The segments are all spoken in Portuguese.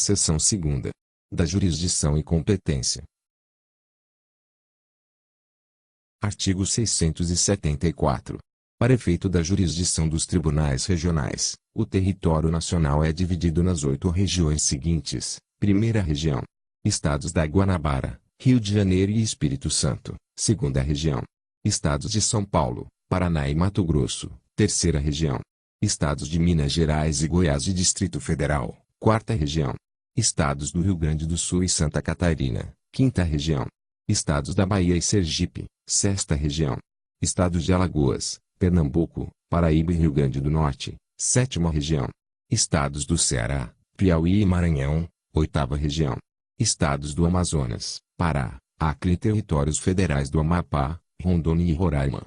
Seção 2ª. Da jurisdição e competência. Artigo 674. Para efeito da jurisdição dos tribunais regionais, o território nacional é dividido nas 8 regiões seguintes. Primeira região: Estados da Guanabara, Rio de Janeiro e Espírito Santo. Segunda região: Estados de São Paulo, Paraná e Mato Grosso. Terceira região: Estados de Minas Gerais e Goiás e Distrito Federal. Quarta região: Estados do Rio Grande do Sul e Santa Catarina. Quinta região: Estados da Bahia e Sergipe. Sexta região: Estados de Alagoas, Pernambuco, Paraíba e Rio Grande do Norte. Sétima região: Estados do Ceará, Piauí e Maranhão. Oitava região: Estados do Amazonas, Pará, Acre e Territórios Federais do Amapá, Rondônia e Roraima.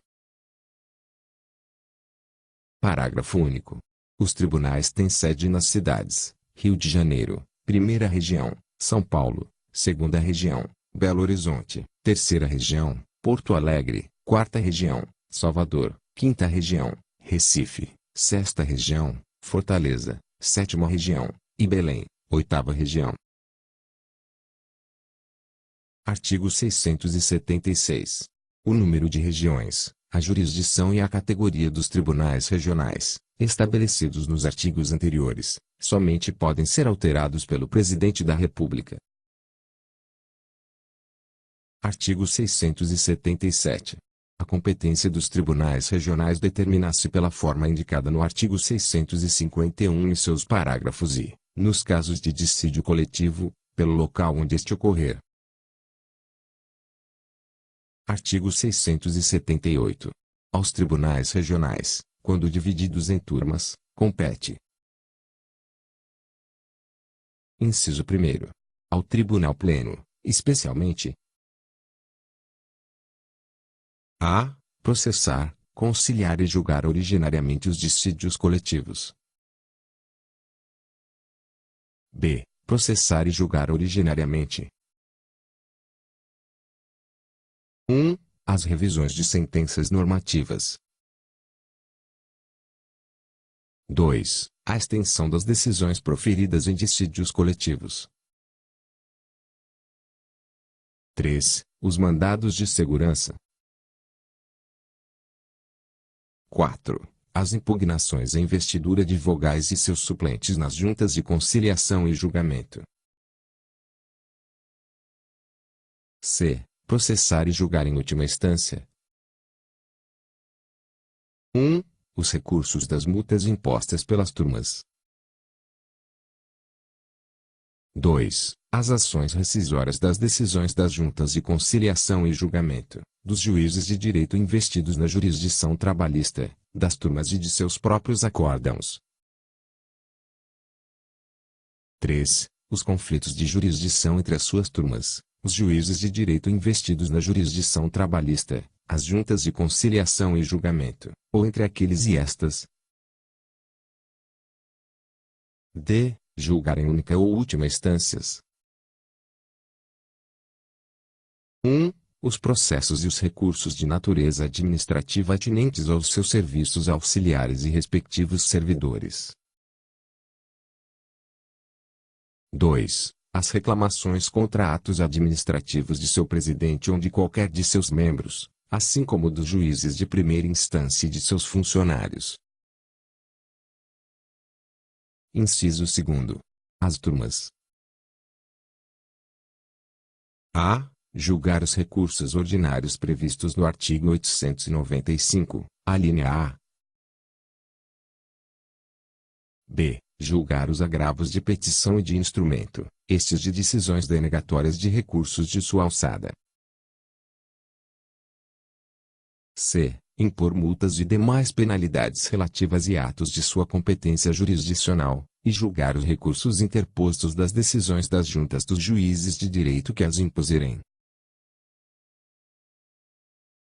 Parágrafo único. Os tribunais têm sede nas cidades: Rio de Janeiro, primeira região; São Paulo, segunda região; Belo Horizonte, terceira região; Porto Alegre, quarta região; Salvador, quinta região; Recife, sexta região; Fortaleza, sétima região; e Belém, oitava região. Artigo 676. O número de regiões, a jurisdição e a categoria dos tribunais regionais, estabelecidos nos artigos anteriores, somente podem ser alterados pelo Presidente da República. Artigo 677. A competência dos tribunais regionais determina-se pela forma indicada no artigo 651 em seus parágrafos e, nos casos de dissídio coletivo, pelo local onde este ocorrer. Artigo 678. Aos tribunais regionais, quando divididos em turmas, compete: Inciso 1º. Ao Tribunal Pleno, especialmente: a. Processar, conciliar e julgar originariamente os dissídios coletivos. b. Processar e julgar originariamente: 1. As revisões de sentenças normativas. 2. A extensão das decisões proferidas em dissídios coletivos. 3. Os mandados de segurança. 4. As impugnações à investidura de vogais e seus suplentes nas juntas de conciliação e julgamento. c. Processar e julgar em última instância: 1. Os recursos das multas impostas pelas turmas. 2. As ações rescisórias das decisões das juntas de conciliação e julgamento, dos juízes de direito investidos na jurisdição trabalhista, das turmas e de seus próprios acórdãos. 3. Os conflitos de jurisdição entre as suas turmas, os juízes de direito investidos na jurisdição trabalhista, as juntas de conciliação e julgamento, ou entre aqueles e estas. d. Julgar em única ou última instâncias. 1. Os processos e os recursos de natureza administrativa atinentes aos seus serviços auxiliares e respectivos servidores. 2. As reclamações contra atos administrativos de seu presidente ou de qualquer de seus membros, assim como dos juízes de primeira instância e de seus funcionários. Inciso 2º. As turmas: a. Julgar os recursos ordinários previstos no artigo 895, alínea A. b. Julgar os agravos de petição e de instrumento, estes de decisões denegatórias de recursos de sua alçada. c. Impor multas e demais penalidades relativas e atos de sua competência jurisdicional, e julgar os recursos interpostos das decisões das juntas dos juízes de direito que as impuserem.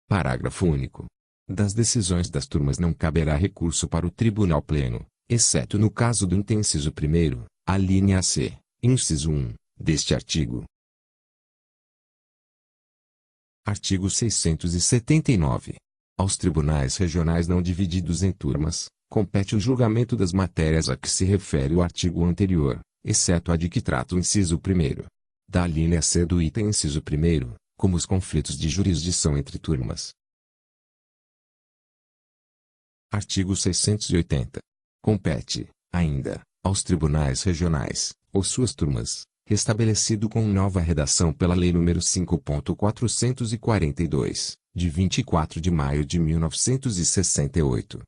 Parágrafo único. Das decisões das turmas não caberá recurso para o Tribunal Pleno, exceto no caso do inciso 1º, alínea C, inciso 1, deste artigo. Artigo 679. Aos tribunais regionais não divididos em turmas, compete o julgamento das matérias a que se refere o artigo anterior, exceto a de que trata o inciso 1º. Da linha C do item inciso 1º, como os conflitos de jurisdição entre turmas. Artigo 680. Compete, ainda, aos tribunais regionais, ou suas turmas, restabelecido com nova redação pela Lei nº 5.442, de 24 de maio de 1968.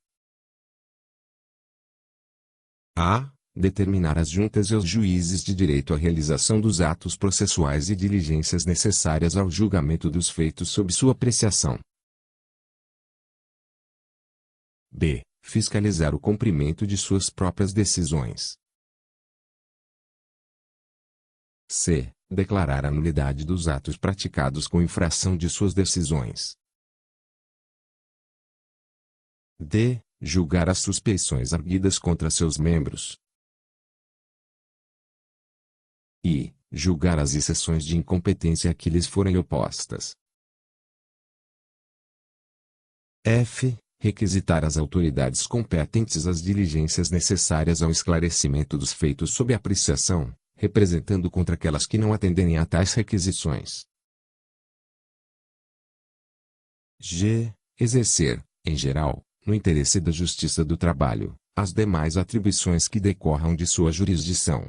A. Determinar as juntas e os juízes de direito à realização dos atos processuais e diligências necessárias ao julgamento dos feitos sob sua apreciação. B. Fiscalizar o cumprimento de suas próprias decisões. C. Declarar a nulidade dos atos praticados com infração de suas decisões. D. Julgar as suspeições arguidas contra seus membros. E. Julgar as exceções de incompetência a que lhes forem opostas. F. Requisitar às autoridades competentes as diligências necessárias ao esclarecimento dos feitos sob apreciação, representando contra aquelas que não atenderem a tais requisições. G. Exercer, em geral, no interesse da justiça do trabalho, as demais atribuições que decorram de sua jurisdição.